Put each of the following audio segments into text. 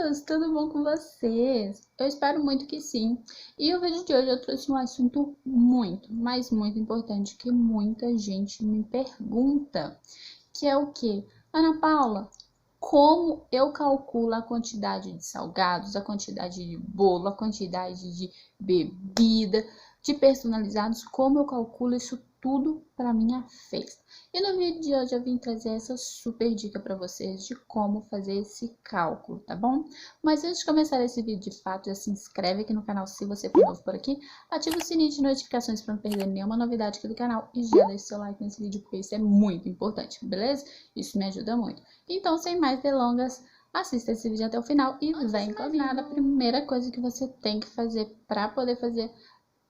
meninos, tudo bom com vocês? Eu espero muito que sim. E o vídeo de hoje eu trouxe um assunto muito, mas muito importante que muita gente me pergunta, que é o quê? Ana Paula, como eu calculo a quantidade de salgados, a quantidade de bolo, a quantidade de bebida, de personalizados, como eu calculo isso tudo para minha festa? E no vídeo de hoje eu vim trazer essa super dica para vocês de como fazer esse cálculo, tá bom? Mas antes de começar esse vídeo de fato, já se inscreve aqui no canal se você for novo por aqui, ativa o sininho de notificações para não perder nenhuma novidade aqui do canal e já deixa seu like nesse vídeo porque isso é muito importante, beleza? Isso me ajuda muito. Então, sem mais delongas, assista esse vídeo até o final e vem comigo. A primeira coisa que você tem que fazer para poder fazer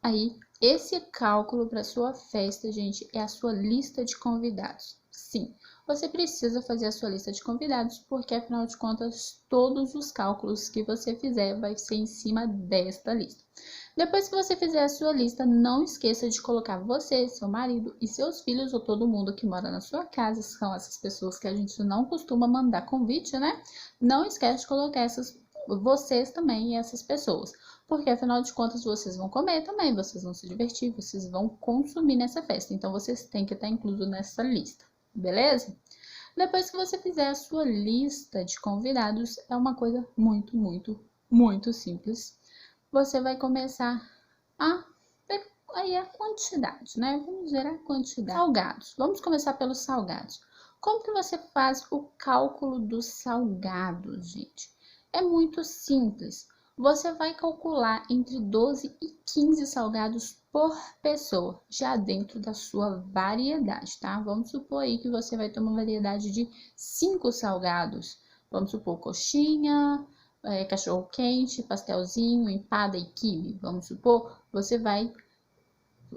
aí esse cálculo para sua festa, gente, é a sua lista de convidados. Sim, você precisa fazer a sua lista de convidados, porque afinal de contas, todos os cálculos que você fizer vai ser em cima desta lista. Depois que você fizer a sua lista, não esqueça de colocar você, seu marido e seus filhos ou todo mundo que mora na sua casa, são essas pessoas que a gente não costuma mandar convite, né? Não esquece de colocar vocês também e essas pessoas, porque afinal de contas vocês vão comer também, vocês vão se divertir, vocês vão consumir nessa festa, então vocês têm que estar incluso nessa lista, beleza? Depois que você fizer a sua lista de convidados, é uma coisa muito simples. Você vai começar a ver aí a quantidade, né? Vamos ver a quantidade. Salgados. Vamos começar pelos salgados. Como que você faz o cálculo dos salgados, gente? É muito simples. Você vai calcular entre 12 e 15 salgados por pessoa, já dentro da sua variedade, tá? Vamos supor aí que você vai ter uma variedade de 5 salgados. Vamos supor coxinha, cachorro quente, pastelzinho, empada e quibe. Vamos supor, você vai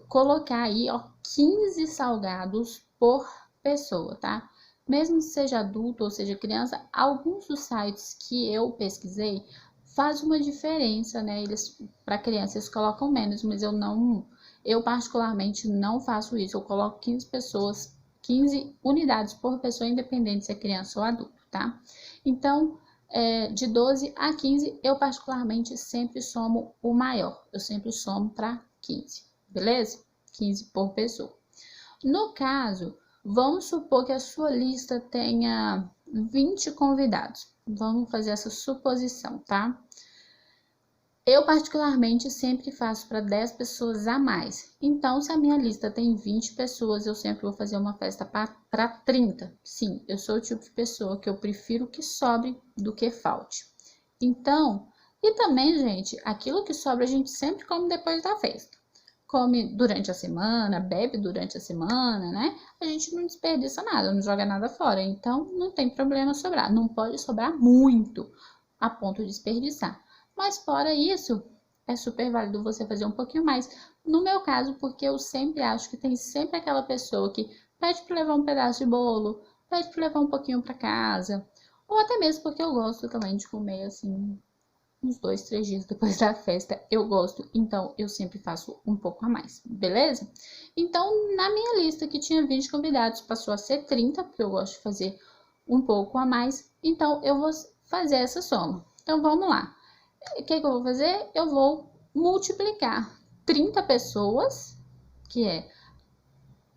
colocar aí, ó, 15 salgados por pessoa, tá? Mesmo que seja adulto ou seja criança, alguns dos sites que eu pesquisei faz uma diferença, né? Eles, para criança, eles colocam menos, mas eu particularmente não faço isso. Eu coloco 15 pessoas, 15 unidades por pessoa, independente se é criança ou adulto, tá? Então, de 12 a 15, eu particularmente sempre somo o maior. Eu sempre somo para 15, beleza? 15 por pessoa. No caso, vamos supor que a sua lista tenha 20 convidados. Vamos fazer essa suposição, tá? Eu particularmente sempre faço para 10 pessoas a mais. Então, se a minha lista tem 20 pessoas, eu sempre vou fazer uma festa para 30. Sim, eu sou o tipo de pessoa que eu prefiro que sobre do que falte. Então, e também, gente, aquilo que sobra a gente sempre come depois da festa. Come durante a semana, bebe durante a semana, né? A gente não desperdiça nada, não joga nada fora. Então, não tem problema sobrar. Não pode sobrar muito a ponto de desperdiçar. Mas fora isso, é super válido você fazer um pouquinho mais. No meu caso, porque eu sempre acho que tem sempre aquela pessoa que pede para levar um pedaço de bolo, pede para levar um pouquinho para casa. Ou até mesmo porque eu gosto também de comer assim, uns 2, 3 dias depois da festa. Eu gosto, então eu sempre faço um pouco a mais, beleza? Então, na minha lista que tinha 20 convidados, passou a ser 30, porque eu gosto de fazer um pouco a mais. Então, eu vou fazer essa soma. Então, vamos lá. O que eu vou fazer? Eu vou multiplicar 30 pessoas, que é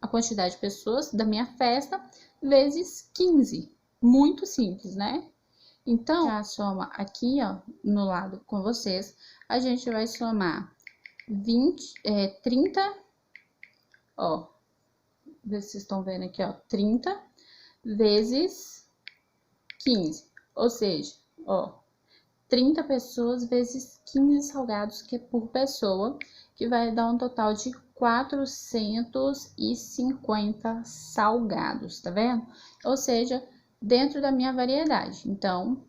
a quantidade de pessoas da minha festa, vezes 15. Muito simples, né? Então, a soma aqui, ó, no lado com vocês, a gente vai somar 30, ó, vê se vocês estão vendo aqui, ó, 30 vezes 15, ou seja, ó, 30 pessoas vezes 15 salgados, que é por pessoa, que vai dar um total de 450 salgados, tá vendo? Ou seja, dentro da minha variedade. Então,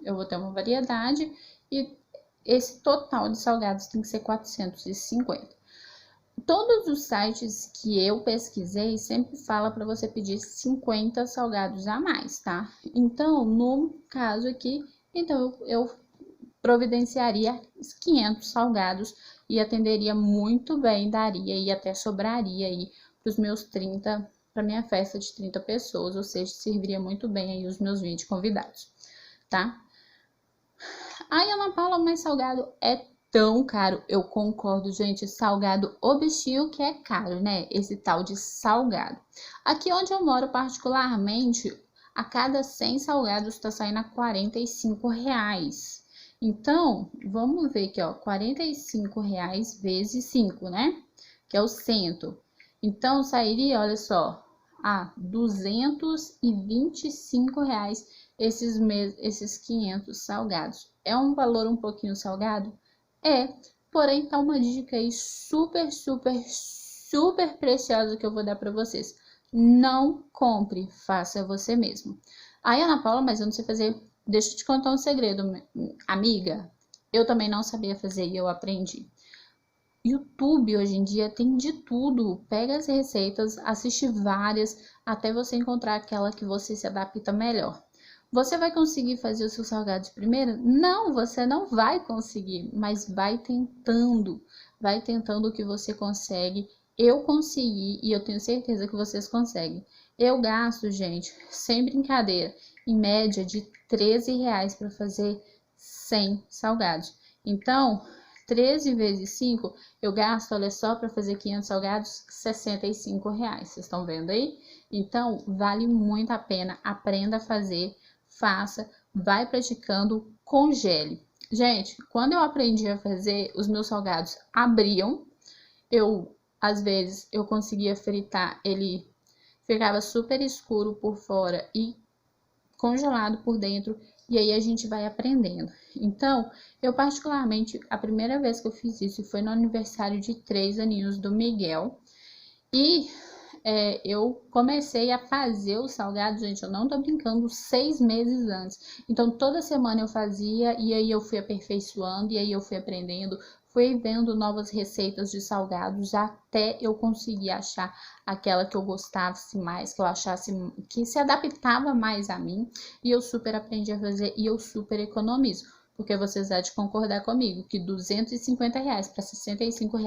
eu vou ter uma variedade e esse total de salgados tem que ser 450. Todos os sites que eu pesquisei sempre fala para você pedir 50 salgados a mais, tá? Então, no caso aqui, então eu providenciaria 500 salgados e atenderia muito bem, daria e até sobraria aí para os meus 30, para minha festa de 30 pessoas, ou seja, serviria muito bem aí os meus 20 convidados, tá? Ai, Ana Paula, mas salgado é tão caro. Eu concordo, gente. Salgado, o bichinho que é caro, né? Esse tal de salgado. Aqui onde eu moro particularmente, a cada 100 salgados tá saindo a R$ 45. Então, vamos ver aqui, ó, R$ 45 vezes 5, né? Que é o cento. Então, sairia, olha só, a R$ 225 esses 500 salgados. É um valor um pouquinho salgado? É, porém tá uma dica aí super, super, super preciosa que eu vou dar para vocês. Não compre, faça você mesmo. Aí, Ana Paula, mas eu não sei fazer. Deixa eu te contar um segredo, amiga. Eu também não sabia fazer e eu aprendi. YouTube hoje em dia tem de tudo. Pega as receitas, assiste várias, até você encontrar aquela que você se adapta melhor. Você vai conseguir fazer os seus salgados de primeira? Não, você não vai conseguir, mas vai tentando que você consegue. Eu consegui e eu tenho certeza que vocês conseguem. Eu gasto, gente, sem brincadeira, em média de R$ 13 para fazer 100 salgados. Então, 13 vezes 5, eu gasto, olha só, para fazer 500 salgados, R$ 65. Vocês estão vendo aí? Então, vale muito a pena. Aprenda a fazer, faça, vai praticando, congele. Gente, quando eu aprendi a fazer, os meus salgados abriam. Às vezes, eu conseguia fritar, ele ficava super escuro por fora e congelado por dentro, e aí a gente vai aprendendo. Então, eu particularmente, a primeira vez que eu fiz isso foi no aniversário de 3 aninhos do Miguel, e eu comecei a fazer o salgado, gente, eu não tô brincando, 6 meses antes. Então, toda semana eu fazia, e aí eu fui aperfeiçoando, e aí eu fui aprendendo, fui vendo novas receitas de salgados até eu conseguir achar aquela que eu gostasse mais, que eu achasse que se adaptava mais a mim, e eu super aprendi a fazer e eu super economizo. Porque vocês há de concordar comigo que R$ 250 para R$ 65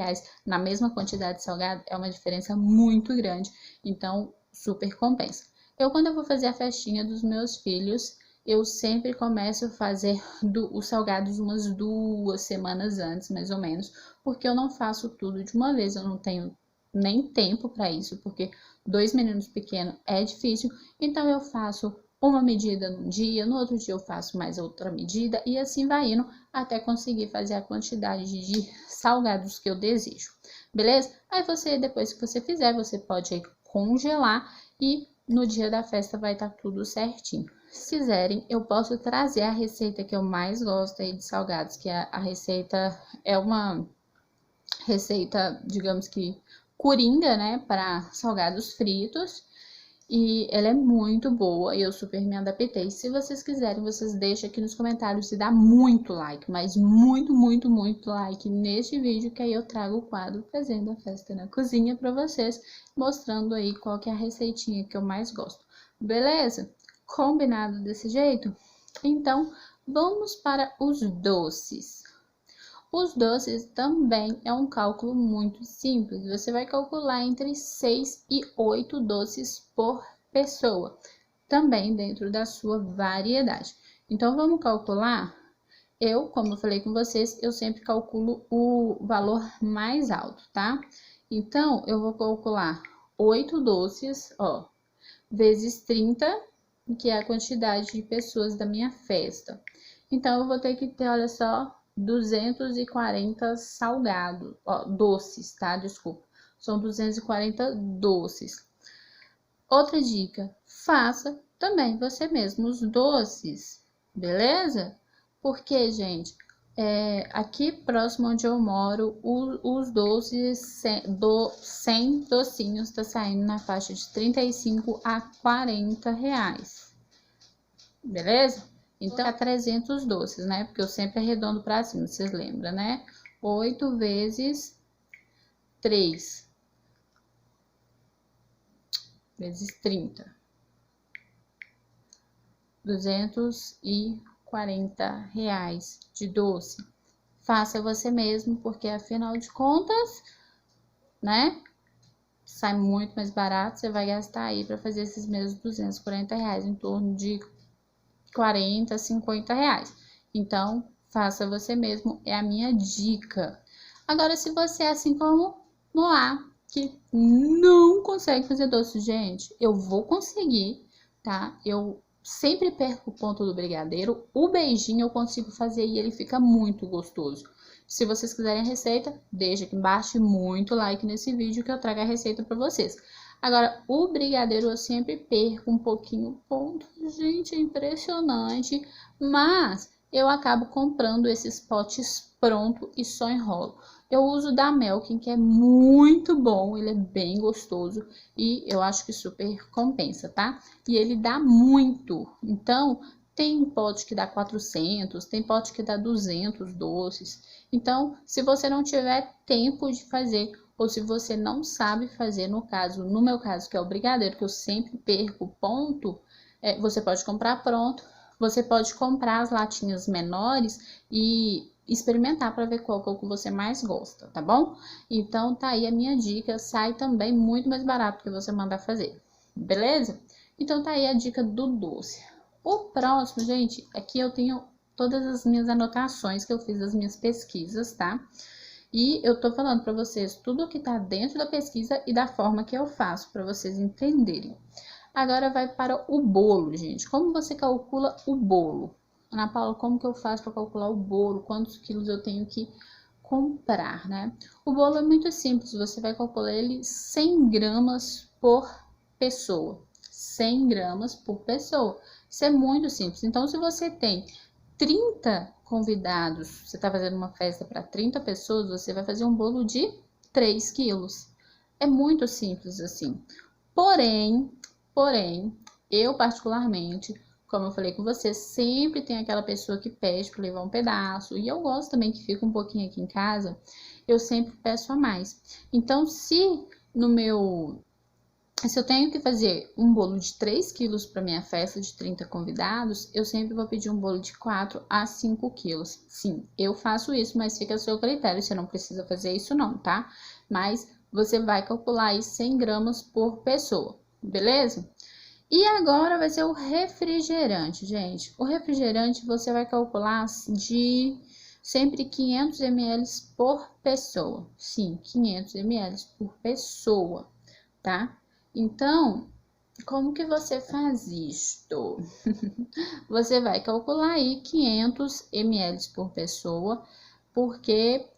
na mesma quantidade de salgado é uma diferença muito grande. Então, super compensa. Quando eu vou fazer a festinha dos meus filhos, eu sempre começo a fazer os salgados umas 2 semanas antes, mais ou menos, porque eu não faço tudo de uma vez, eu não tenho nem tempo para isso, porque 2 meninos pequenos é difícil, então eu faço uma medida num dia, no outro dia eu faço mais outra medida e assim vai indo até conseguir fazer a quantidade de salgados que eu desejo, beleza? Aí depois que você fizer, você pode congelar e no dia da festa vai estar tudo certinho. Se quiserem, eu posso trazer a receita que eu mais gosto aí de salgados, que a receita é uma receita, digamos que coringa, né, para salgados fritos. E ela é muito boa e eu super me adaptei. Se vocês quiserem, vocês deixam aqui nos comentários e dá muito like, mas muito, muito, muito like neste vídeo, que aí eu trago o quadro Fazendo a Festa na Cozinha para vocês, mostrando aí qual que é a receitinha que eu mais gosto. Beleza? Combinado desse jeito? Então, vamos para os doces. Os doces também é um cálculo muito simples. Você vai calcular entre 6 e 8 doces por pessoa, também dentro da sua variedade. Então, vamos calcular. Como eu falei com vocês, eu sempre calculo o valor mais alto, tá? Então, eu vou calcular 8 doces, ó, vezes 30, que é a quantidade de pessoas da minha festa. Então, eu vou ter que ter, olha só, 240 salgados, ó, doces, tá? Desculpa. São 240 doces. Outra dica, faça também você mesmo os doces, beleza? Porque, gente, aqui próximo onde eu moro, os doces, 100 docinhos tá saindo na faixa de 35 a 40 reais, beleza? Então, é 300 doces, né? Porque eu sempre arredondo pra cima, vocês lembram, né? 8 vezes 3 vezes 30. 240 reais de doce. Faça você mesmo, porque afinal de contas, né? Sai muito mais barato, você vai gastar aí para fazer esses mesmos 240 reais, em torno de 40, 50 reais. Então, faça você mesmo, é a minha dica. Agora, se você é assim como Moá, que não consegue fazer doce, gente, eu vou conseguir, tá? Eu sempre perco o ponto do brigadeiro. O beijinho eu consigo fazer e ele fica muito gostoso. Se vocês quiserem a receita, deixa aqui embaixo, muito like nesse vídeo que eu trago a receita para vocês. Agora, o brigadeiro eu sempre perco um pouquinho o ponto. Gente, é impressionante. Mas eu acabo comprando esses potes pronto e só enrolo. Eu uso da Melkin, que é muito bom, ele é bem gostoso e eu acho que super compensa, tá? E ele dá muito, então tem pote que dá 400, tem pote que dá 200 doces. Então, se você não tiver tempo de fazer ou se você não sabe fazer, no meu caso, que é o brigadeiro, que eu sempre perco ponto, você pode comprar pronto. Você pode comprar as latinhas menores e experimentar para ver qual que é o que você mais gosta, tá bom? Então, tá aí a minha dica. Sai também muito mais barato que você mandar fazer, beleza? Então, tá aí a dica do doce. O próximo, gente, aqui eu tenho todas as minhas anotações que eu fiz das minhas pesquisas, tá? E eu tô falando para vocês tudo que tá dentro da pesquisa e da forma que eu faço, para vocês entenderem. Agora vai para o bolo, gente. Como você calcula o bolo? Ana Paula, como que eu faço para calcular o bolo? Quantos quilos eu tenho que comprar, né? O bolo é muito simples. Você vai calcular ele 100 gramas por pessoa. 100 gramas por pessoa. Isso é muito simples. Então, se você tem 30 convidados, você está fazendo uma festa para 30 pessoas, você vai fazer um bolo de 3 quilos. É muito simples assim. Porém, eu particularmente, como eu falei com você, sempre tem aquela pessoa que pede para levar um pedaço. E eu gosto também que fica um pouquinho aqui em casa, eu sempre peço a mais. Então, se eu tenho que fazer um bolo de 3 quilos para minha festa de 30 convidados, eu sempre vou pedir um bolo de 4 a 5 quilos. Sim, eu faço isso, mas fica a seu critério, você não precisa fazer isso não, tá? Mas você vai calcular aí 100 gramas por pessoa, beleza? E agora vai ser o refrigerante, gente. O refrigerante você vai calcular de sempre 500 ml por pessoa. Sim, 500 ml por pessoa, tá? Então, como que você faz isto? Você vai calcular aí 500 ml por pessoa, porque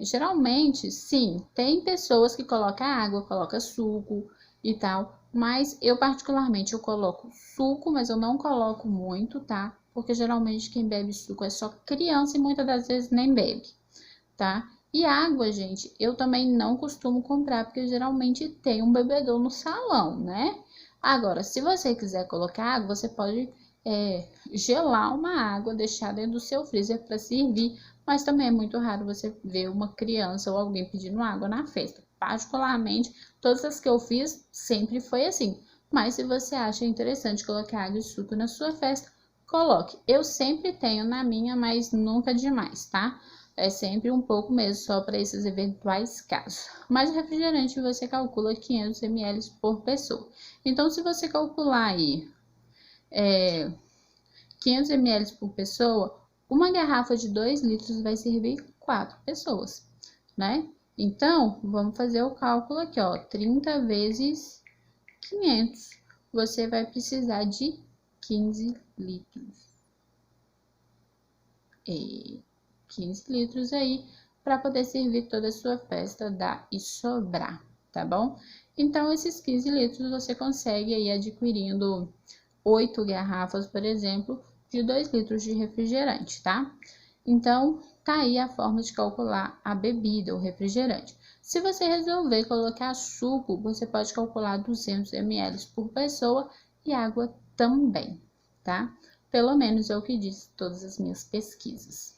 geralmente, sim, tem pessoas que colocam água, colocam suco e tal, mas eu particularmente eu coloco suco, mas eu não coloco muito, tá? Porque geralmente quem bebe suco é só criança e muitas das vezes nem bebe, tá? E água, gente, eu também não costumo comprar, porque geralmente tem um bebedor no salão, né? Agora, se você quiser colocar água, você pode gelar uma água, deixar dentro do seu freezer para servir, mas também é muito raro você ver uma criança ou alguém pedindo água na festa. Particularmente, todas as que eu fiz sempre foi assim. Mas se você acha interessante colocar água e suco na sua festa, coloque. Eu sempre tenho na minha, mas nunca demais, tá? É sempre um pouco mesmo, só para esses eventuais casos. Mas o refrigerante você calcula 500 ml por pessoa. Então, se você calcular aí 500 ml por pessoa, uma garrafa de 2 litros vai servir 4 pessoas, né? Então, vamos fazer o cálculo aqui, ó, 30 vezes 500, você vai precisar de 15 litros. 15 litros aí, para poder servir toda a sua festa, dar e sobrar, tá bom? Então, esses 15 litros você consegue aí adquirindo 8 garrafas, por exemplo, de 2 litros de refrigerante, tá? Então, tá aí a forma de calcular a bebida, o refrigerante. Se você resolver colocar suco, você pode calcular 200 ml por pessoa e água também, tá? Pelo menos é o que diz todas as minhas pesquisas.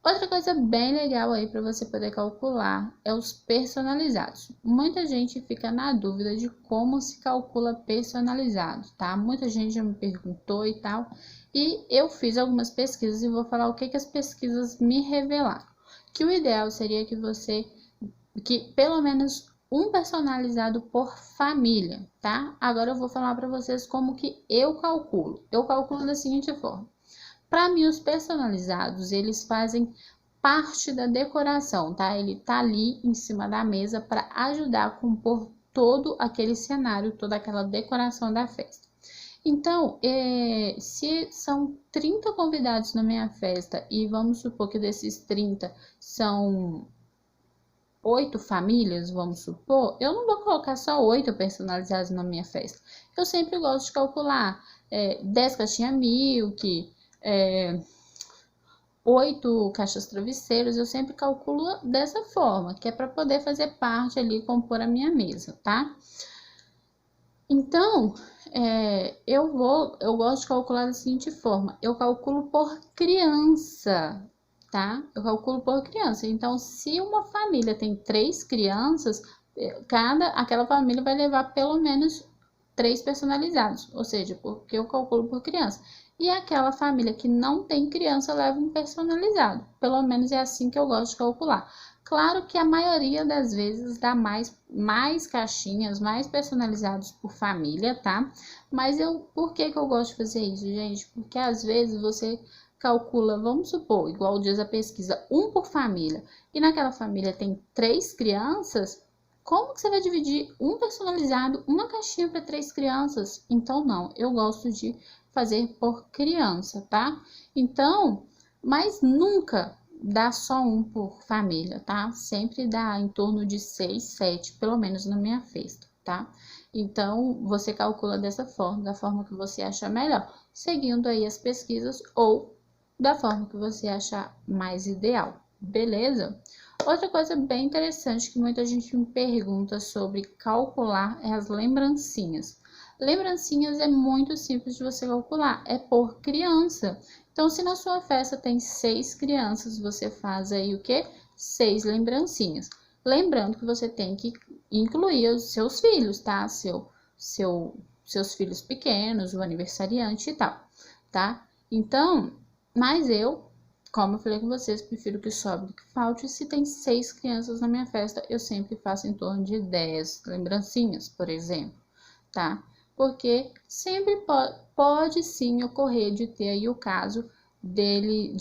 Outra coisa bem legal aí para você poder calcular é os personalizados. Muita gente fica na dúvida de como se calcula personalizado, tá? Muita gente já me perguntou e tal. E eu fiz algumas pesquisas e vou falar o que as pesquisas me revelaram. Que o ideal seria que pelo menos um personalizado por família, tá? Agora eu vou falar para vocês como que eu calculo. Eu calculo da seguinte forma. Para mim, os personalizados, eles fazem parte da decoração, tá? Ele tá ali em cima da mesa para ajudar a compor todo aquele cenário, toda aquela decoração da festa. Então, se são 30 convidados na minha festa e vamos supor que desses 30 são 8 famílias, vamos supor, eu não vou colocar só 8 personalizados na minha festa. Eu sempre gosto de calcular 10 caixinhas milk, 8 caixas travesseiros, eu sempre calculo dessa forma, que é para poder fazer parte ali, compor a minha mesa, tá? Então, eu gosto de calcular da seguinte forma, eu calculo por criança, tá? Eu calculo por criança. Então, se uma família tem 3 crianças, aquela família vai levar pelo menos 3 personalizados, ou seja, porque eu calculo por criança. E aquela família que não tem criança leva um personalizado. Pelo menos é assim que eu gosto de calcular. Claro que a maioria das vezes dá mais caixinhas, mais personalizados por família, tá? Mas por que eu gosto de fazer isso, gente? Porque às vezes você calcula, vamos supor, igual diz a pesquisa, 1 por família, e naquela família tem 3 crianças, como que você vai dividir um personalizado, uma caixinha para 3 crianças? Então, não, eu gosto de fazer por criança, tá? Então, mas nunca dá só 1 por família, tá? Sempre dá em torno de 6, 7, pelo menos na minha festa, tá? Então, você calcula dessa forma, da forma que você achar melhor, seguindo aí as pesquisas ou da forma que você achar mais ideal, beleza? Outra coisa bem interessante que muita gente me pergunta sobre calcular é as lembrancinhas. Lembrancinhas é muito simples de você calcular, é por criança. Então, se na sua festa tem 6 crianças, você faz aí o quê? 6 lembrancinhas. Lembrando que você tem que incluir os seus filhos, tá? Seus filhos pequenos, o aniversariante e tal, tá? Então, mas como eu falei com vocês, prefiro que sobre do que falte. Se tem 6 crianças na minha festa, eu sempre faço em torno de 10 lembrancinhas, por exemplo, tá? Porque sempre pode sim ocorrer de ter aí o caso dele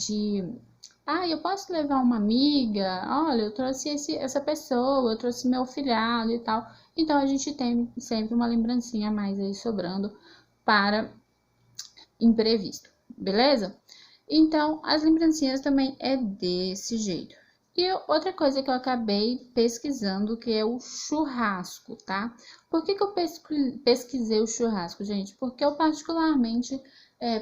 eu posso levar uma amiga, olha, eu trouxe essa pessoa, eu trouxe meu filhado e tal. Então, a gente tem sempre uma lembrancinha a mais aí sobrando para imprevisto, beleza? Então, as lembrancinhas também é desse jeito. E outra coisa que eu acabei pesquisando, que é o churrasco, tá? Por que eu pesquisei o churrasco, gente? Porque eu particularmente,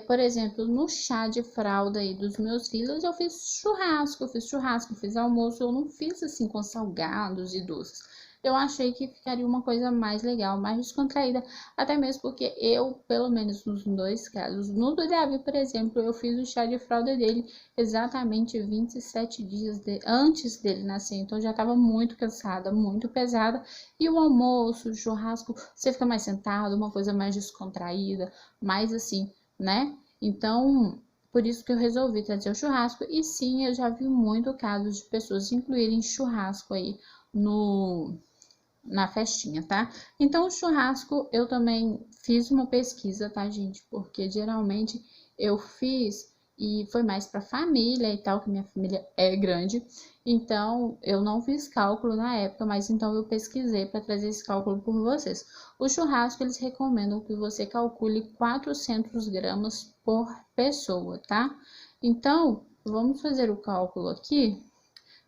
por exemplo, no chá de fralda aí dos meus filhos, eu fiz churrasco, fiz almoço, eu não fiz assim com salgados e doces. Eu achei que ficaria uma coisa mais legal, mais descontraída, até mesmo porque eu, pelo menos nos 2 casos, no do Davi, por exemplo, eu fiz o chá de fralda dele exatamente 27 dias antes dele nascer, então já estava muito cansada, muito pesada, e o almoço, o churrasco, você fica mais sentado, uma coisa mais descontraída, mais assim, né? Então, por isso que eu resolvi trazer o churrasco, e sim, eu já vi muito casos de pessoas incluírem churrasco aí na festinha, tá? Então, o churrasco eu também fiz uma pesquisa, tá, gente? Porque geralmente eu fiz e foi mais para família e tal, que minha família é grande. Então, eu não fiz cálculo na época, mas então eu pesquisei para trazer esse cálculo por vocês. O churrasco, eles recomendam que você calcule 400 gramas por pessoa, tá? Então, vamos fazer o cálculo aqui.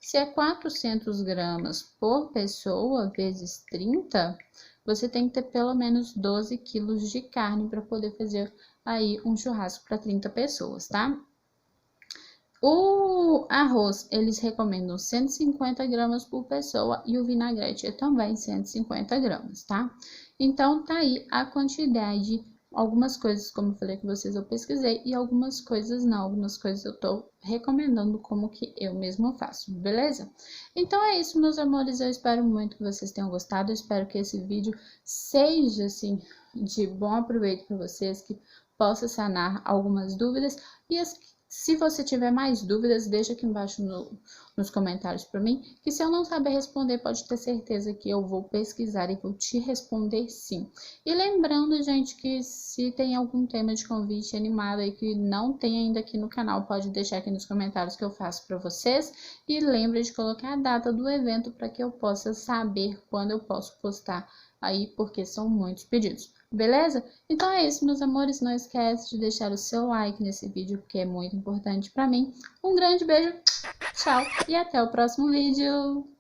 Se é 400 gramas por pessoa vezes 30, você tem que ter pelo menos 12 quilos de carne para poder fazer aí um churrasco para 30 pessoas, tá? O arroz, eles recomendam 150 gramas por pessoa e o vinagrete é também 150 gramas, tá? Então, tá aí a quantidade. Algumas coisas, como eu falei com vocês, eu pesquisei e algumas coisas não. Algumas coisas eu tô recomendando como que eu mesma faço, beleza? Então é isso, meus amores. Eu espero muito que vocês tenham gostado. Eu espero que esse vídeo seja, assim, de bom aproveito para vocês, que possa sanar algumas dúvidas. E as Se você tiver mais dúvidas, deixa aqui embaixo nos comentários para mim, que se eu não saber responder, pode ter certeza que eu vou pesquisar e vou te responder sim. E lembrando, gente, que se tem algum tema de convite animado aí que não tem ainda aqui no canal, pode deixar aqui nos comentários que eu faço para vocês. E lembre de colocar a data do evento para que eu possa saber quando eu posso postar aí, porque são muitos pedidos. Beleza? Então é isso, meus amores. Não esquece de deixar o seu like nesse vídeo, porque é muito importante para mim. Um grande beijo, tchau e até o próximo vídeo.